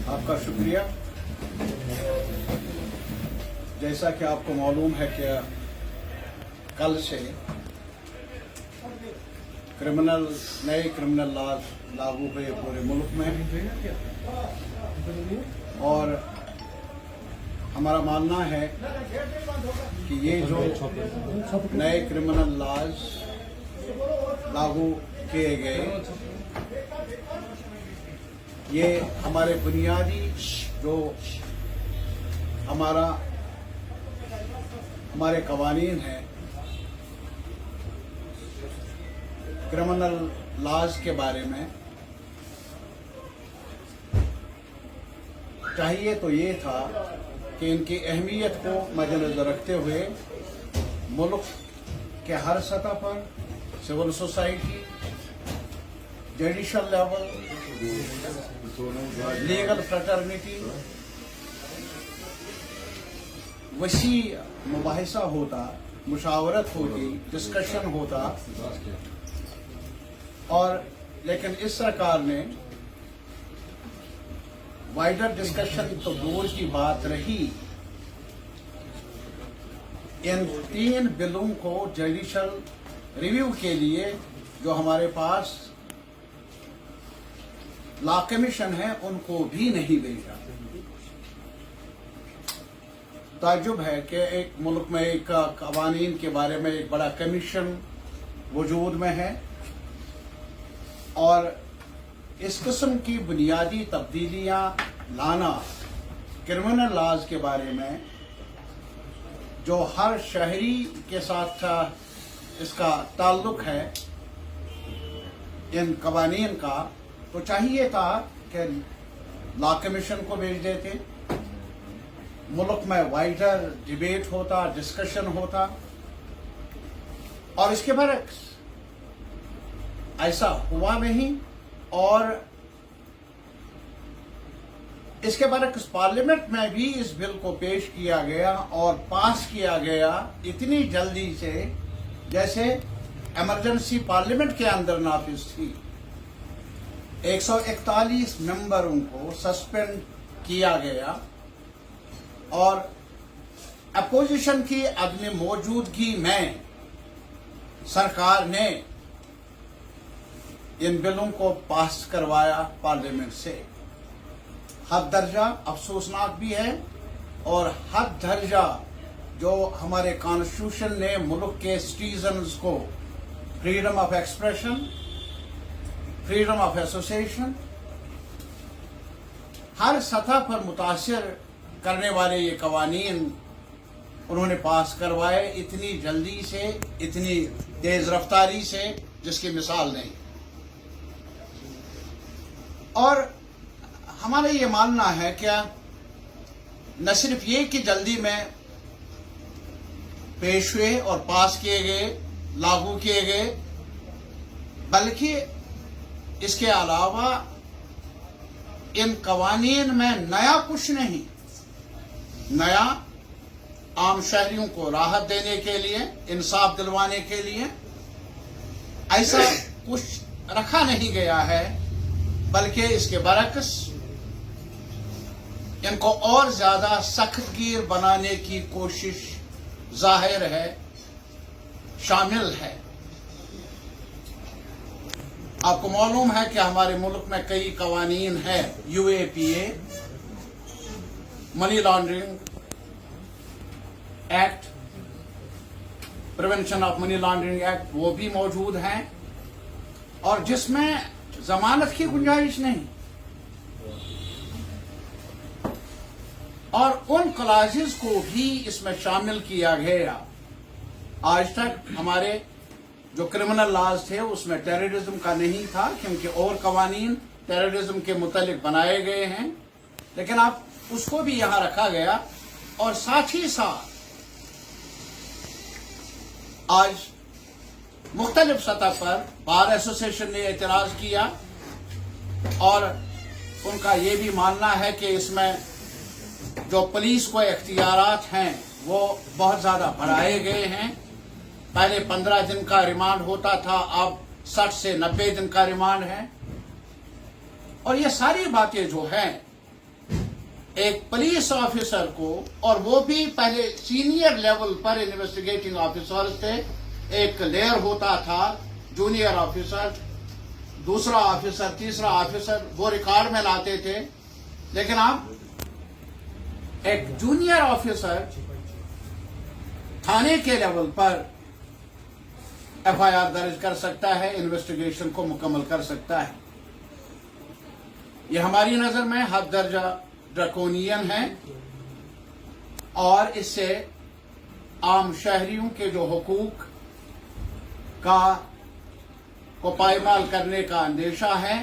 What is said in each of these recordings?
आपका शुक्रिया। जैसा कि आपको मालूम है कि कल से नए क्रिमिनल लॉज लागू हुए पूरे मुल्क में, और हमारा मानना है कि ये जो नए क्रिमिनल लॉज लागू किए गए, ये हमारे बुनियादी जो हमारे कवानीन हैं, क्रिमिनल लॉज के बारे में, चाहिए तो ये था कि इनकी अहमियत को मद्देनजर रखते हुए मुल्क के हर सतह पर civil society, judicial level, legal fraternity वसी मुबाहिसा होता, मुशावरत होती, डिस्कशन होता, और लेकिन इस सरकार ने वाइडर डिस्कशन तो दूर की बात रही, इन 3 बिलों को जुडिशल रिव्यू के लिए जो हमारे पास लॉ कमीशन है उनको भी नहीं भेजा। ताज्जुब है कि एक मुल्क में एक कवानीन के बारे में एक बड़ा कमीशन वजूद में है, और इस किस्म की बुनियादी तब्दीलियां लाना क्रिमिनल लॉज के बारे में, जो हर शहरी के साथ इसका ताल्लुक है इन कवानीन का, तो चाहिए था कि लॉ कमीशन को भेज देते, मुल्क में वाइडर डिबेट होता, डिस्कशन होता, और इसके बरक्स ऐसा हुआ नहीं। और इसके बरक्स पार्लियामेंट में भी इस बिल को पेश किया गया और पास किया गया इतनी जल्दी से जैसे इमरजेंसी पार्लियामेंट के अंदर नाफिज थी। 141 मेंबरों को सस्पेंड किया गया, और अपोजिशन की अदम मौजूदगी में सरकार ने इन बिलों को पास करवाया पार्लियामेंट से। हद दर्जा अफसोसनाक भी है, और हद दर्जा जो हमारे कॉन्स्टिट्यूशन ने मुल्क के सिटीजन्स को freedom of expression, freedom of association, हर सतह पर मुतासिर करने वाले ये कवानीन उन्होंने पास करवाए इतनी जल्दी से, इतनी तेज रफ्तारी से, जिसकी मिसाल नहीं। और हमारा ये मानना है क्या, न सिर्फ ये कि जल्दी में पेश हुए और पास किए गए, लागू किए गए, बल्कि इसके अलावा इन कवानीन में नया कुछ नहीं, नया आम शहरियों को राहत देने के लिए, इंसाफ दिलवाने के लिए ऐसा कुछ रखा नहीं गया है, बल्कि इसके बरक्स इनको और ज्यादा सख्तगीर बनाने की कोशिश जाहिर है, शामिल है। आपको मालूम है कि हमारे मुल्क में कई कवानीन हैं, UAPA, money laundering act, prevention of money laundering act, वो भी मौजूद हैं, और जिसमें जमानत की गुंजाइश नहीं, और उन क्लासेस को भी इसमें शामिल किया गया। आज तक हमारे जो क्रिमिनल लॉज थे उसमें टेररिज्म का नहीं था, क्योंकि और कवानीन टेररिज्म के मुतालिक बनाए गए हैं, लेकिन अब उसको भी यहां रखा गया। और साथ ही साथ आज मुख्तलिफ सतह पर बार एसोसिएशन ने एतराज किया, और उनका ये भी मानना है कि इसमें जो पुलिस को इख्तियारात हैं वो बहुत ज्यादा बढ़ाए गए हैं। पहले 15 दिन का रिमांड होता था, अब 60 से 90 दिन का रिमांड है। और ये सारी बातें जो हैं ایک پولیس آفیسر کو، اور وہ بھی پہلے سینئر لیول پر انویسٹیگیٹنگ آفیسر تھے، ایک لیئر ہوتا تھا، جونیئر آفیسر، دوسرا آفیسر، تیسرا آفیسر، وہ ریکارڈ میں لاتے تھے. لیکن اب ایک جونیئر آفیسر تھانے کے لیول پر ایف آئی آر درج کر سکتا ہے، انویسٹیگیشن کو مکمل کر سکتا ہے. یہ ہماری نظر میں حد درجہ ڈرکونین ہے، اور اس سے عام شہریوں کے جو حقوق کو پائمال کرنے کا اندیشہ ہے،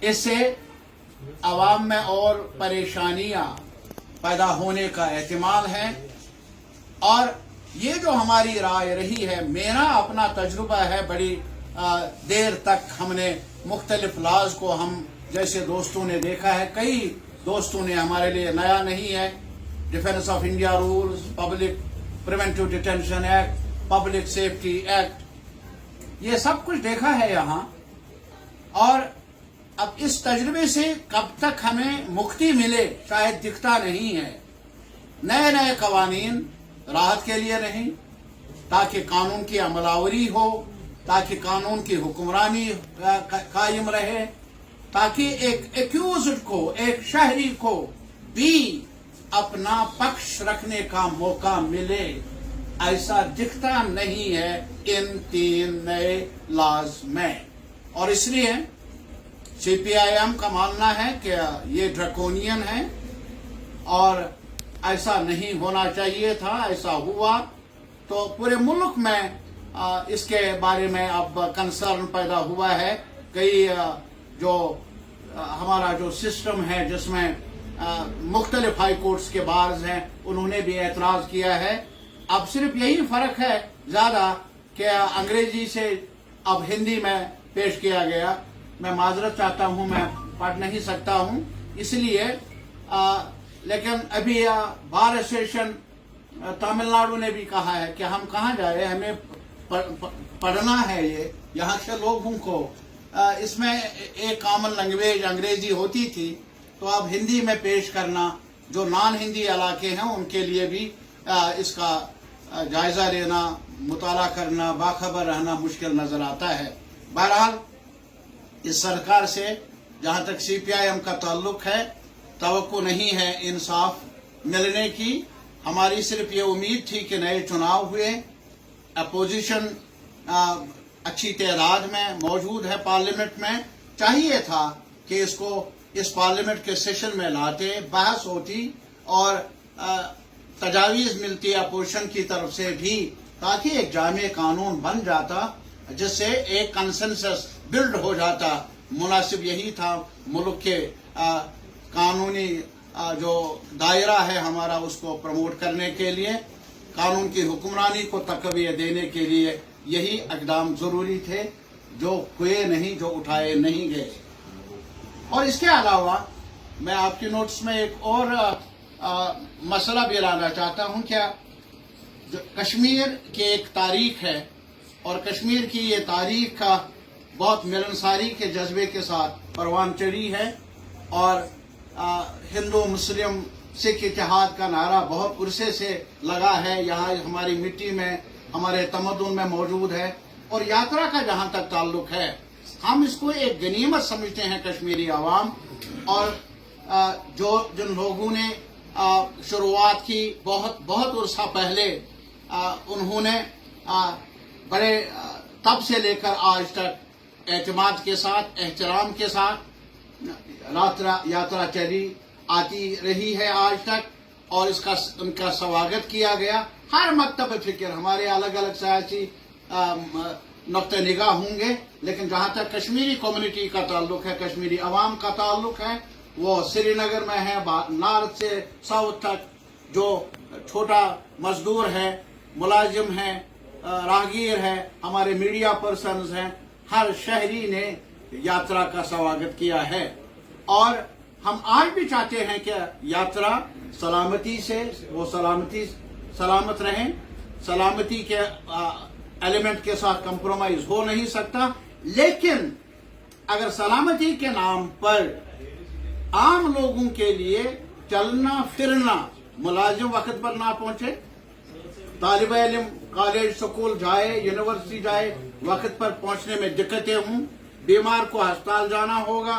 اس سے عوام میں اور پریشانیاں پیدا ہونے کا احتمال ہے. اور یہ جو ہماری رائے رہی ہے، میرا اپنا تجربہ ہے، بڑی دیر تک ہم نے مختلف لاز کو، ہم جیسے دوستوں نے دیکھا ہے، کئی دوستوں نے، ہمارے لیے نیا نہیں ہے، defence of India rules, public preventive detention act, public safety act, یہ سب کچھ دیکھا ہے یہاں. اور اب اس تجربے سے کب تک ہمیں مکتی ملے شاید دکھتا نہیں ہے. نئے نئے قوانین راحت کے لیے نہیں، تاکہ قانون کی عمل آوری ہو، تاکہ قانون کی حکمرانی قائم رہے، تاکہ ایک ایکیوزڈ کو، ایک شہری کو بھی اپنا پکش رکھنے کا موقع ملے. ایسا دکھتا نہیں ہے ان 3 نئے لاز میں. اور اس لیے سی پی آئی ایم کا ماننا ہے کہ یہ ڈرکونین ہے اور ایسا نہیں ہونا چاہیے تھا. ایسا ہوا تو پورے ملک میں اس کے بارے میں اب کنسرن پیدا ہوا ہے. کئی جو ہمارا جو سسٹم ہے، جس میں مختلف ہائی کورٹس کے بارز ہیں، انہوں نے بھی اعتراض کیا ہے. اب صرف یہی فرق ہے زیادہ کہ انگریزی سے اب ہندی میں پیش کیا گیا. میں معذرت چاہتا ہوں، میں پڑھ نہیں سکتا ہوں اس لیے. لیکن ابھی بار ایسوسیشن تامل ناڈو نے بھی کہا ہے کہ ہم کہاں جائیں، ہمیں پڑھنا ہے. یہ یہاں کے لوگوں کو اس میں ایک کامن لینگویج انگریزی ہوتی تھی، تو اب ہندی میں پیش کرنا، جو نان ہندی علاقے ہیں ان کے لیے بھی اس کا جائزہ لینا، مطالعہ کرنا، باخبر رہنا مشکل نظر آتا ہے. بہرحال اس سرکار سے جہاں تک سی پی آئی ایم کا تعلق ہے، توقع نہیں ہے انصاف ملنے کی. ہماری صرف یہ امید تھی کہ نئے چناؤ ہوئے، اپوزیشن اچھی تعداد میں موجود ہے پارلیمنٹ میں، چاہیے تھا کہ اس کو اس پارلیمنٹ کے سیشن میں لاتے، بحث ہوتی اور تجاویز ملتی اپوزیشن کی طرف سے بھی، تاکہ ایک جامع قانون بن جاتا جس سے ایک کنسنسس بلڈ ہو جاتا. مناسب یہی تھا ملک کے قانونی جو دائرہ ہے ہمارا، اس کو پروموٹ کرنے کے لیے، قانون کی حکمرانی کو تقویت دینے کے لیے یہی اقدام ضروری تھے، جو ہوئے نہیں، جو اٹھائے نہیں گئے. اور اس کے علاوہ میں آپ کی نوٹس میں ایک اور مسئلہ بھی لانا چاہتا ہوں کہ کشمیر کی ایک تاریخ ہے، اور کشمیر کی یہ تاریخ کا بہت ملنساری کے جذبے کے ساتھ پروان چڑھی ہے، اور ہندو مسلم سکھ اتحاد کا نعرہ بہت عرصے سے لگا ہے، یہاں ہماری مٹی میں، ہمارے تمدن میں موجود ہے. اور یاترا کا جہاں تک تعلق ہے، ہم اس کو ایک غنیمت سمجھتے ہیں کشمیری عوام. اور جن لوگوں نے شروعات کی بہت عرصہ پہلے، انہوں نے بڑے تب سے لے کر آج تک اعتماد کے ساتھ، احترام کے ساتھ یاترا چلی آتی رہی ہے آج تک، اور ان کا سواگت کیا گیا. ہر مکتب فکر، ہمارے الگ الگ سیاسی نقطہ نگاہ ہوں گے، لیکن جہاں تک کشمیری کمیونٹی کا تعلق ہے، کشمیری عوام کا تعلق ہے، وہ سری نگر میں ہے، نارتھ سے ساؤتھ تک، جو چھوٹا مزدور ہے، ملازم ہے، راہگیر ہے، ہمارے میڈیا پرسنز ہیں، ہر شہری نے یاترا کا سواگت کیا ہے. اور ہم آج بھی چاہتے ہیں کہ یاترا سلامتی سے، وہ سلامت رہیں. سلامتی کے ایلیمنٹ کے ساتھ کمپرومائز ہو نہیں سکتا، لیکن اگر سلامتی کے نام پر आम लोगों के लिए चलना फिरना, मुलाजिम वक्त पर ना पहुंचे, तालिब इल्म कॉलेज स्कूल जाए, यूनिवर्सिटी जाए, वक्त पर पहुंचने में दिक्कतें हों, बीमार को अस्पताल जाना होगा,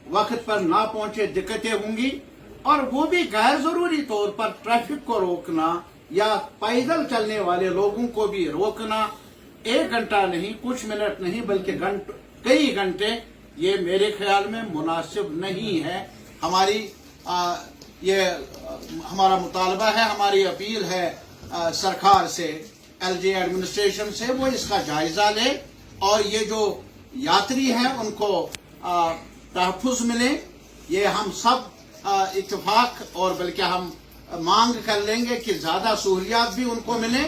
वक्त पर ना पहुंचे दिक्कतें होंगी, और वो भी गैर जरूरी तौर पर ट्रैफिक को रोकना या पैदल चलने वाले लोगों को भी रोकना, 1 घंटा नहीं, कुछ मिनट नहीं, बल्कि कई घंटे, ये मेरे ख्याल में मुनासिब नहीं है। ये हमारा मुतालबा है, हमारी अपील है सरकार से, एलजी एडमिनिस्ट्रेशन से, वो इसका जायजा ले और ये जो यात्री हैं उनको तहफ़्फ़ुज़ मिले। ये हम सब इत्तेफाक और बल्कि हम मांग कर लेंगे कि ज्यादा सहूलियात भी उनको मिले,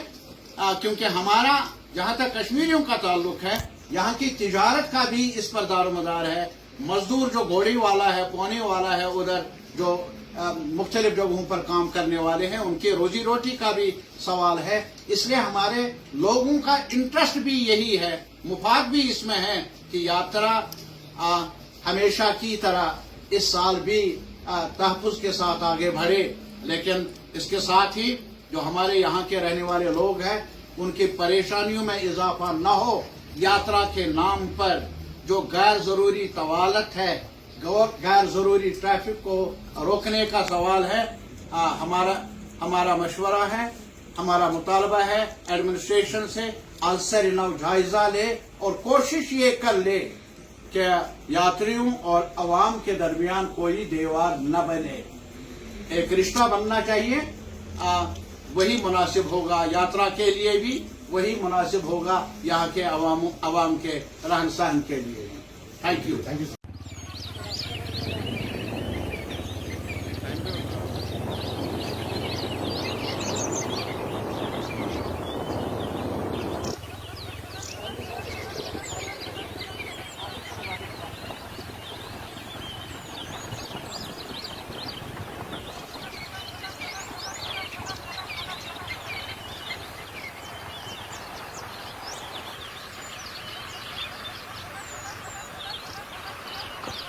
क्योंकि हमारा जहां तक कश्मीरियों का ताल्लुक है, यहाँ की तिजारत का भी इस पर दारोमदार है। मजदूर जो घोड़ी वाला है, पौने वाला है, उधर जो मुख्तलिफ जगहों पर काम करने वाले हैं, उनकी रोजी रोटी का भी सवाल है। इसलिए हमारे लोगों का इंटरेस्ट भी यही है, मुफाद भी इसमें है कि यात्रा हमेशा की तरह इस साल भी तहफ़्फ़ुज़ के साथ आगे बढ़े, लेकिन इसके साथ ही जो हमारे यहाँ के रहने वाले लोग हैं उनकी परेशानियों में इजाफा न हो। यात्रा के नाम पर जो गैर जरूरी तवालत है, गैर जरूरी ट्रैफिक को रोकने का सवाल है, हमारा मशवरा है, हमारा मुतालबा है एडमिनिस्ट्रेशन से, अलसर नव जायजा ले और कोशिश ये कर ले कि यात्रियों और अवाम के दरमियान कोई दीवार न बने। एक रिश्ता बनना चाहिए, वही मुनासिब होगा यात्रा के लिए भी, वही मुनासिब होगा यहाँ के अवाम के रहन सहन के लिए। Thank you.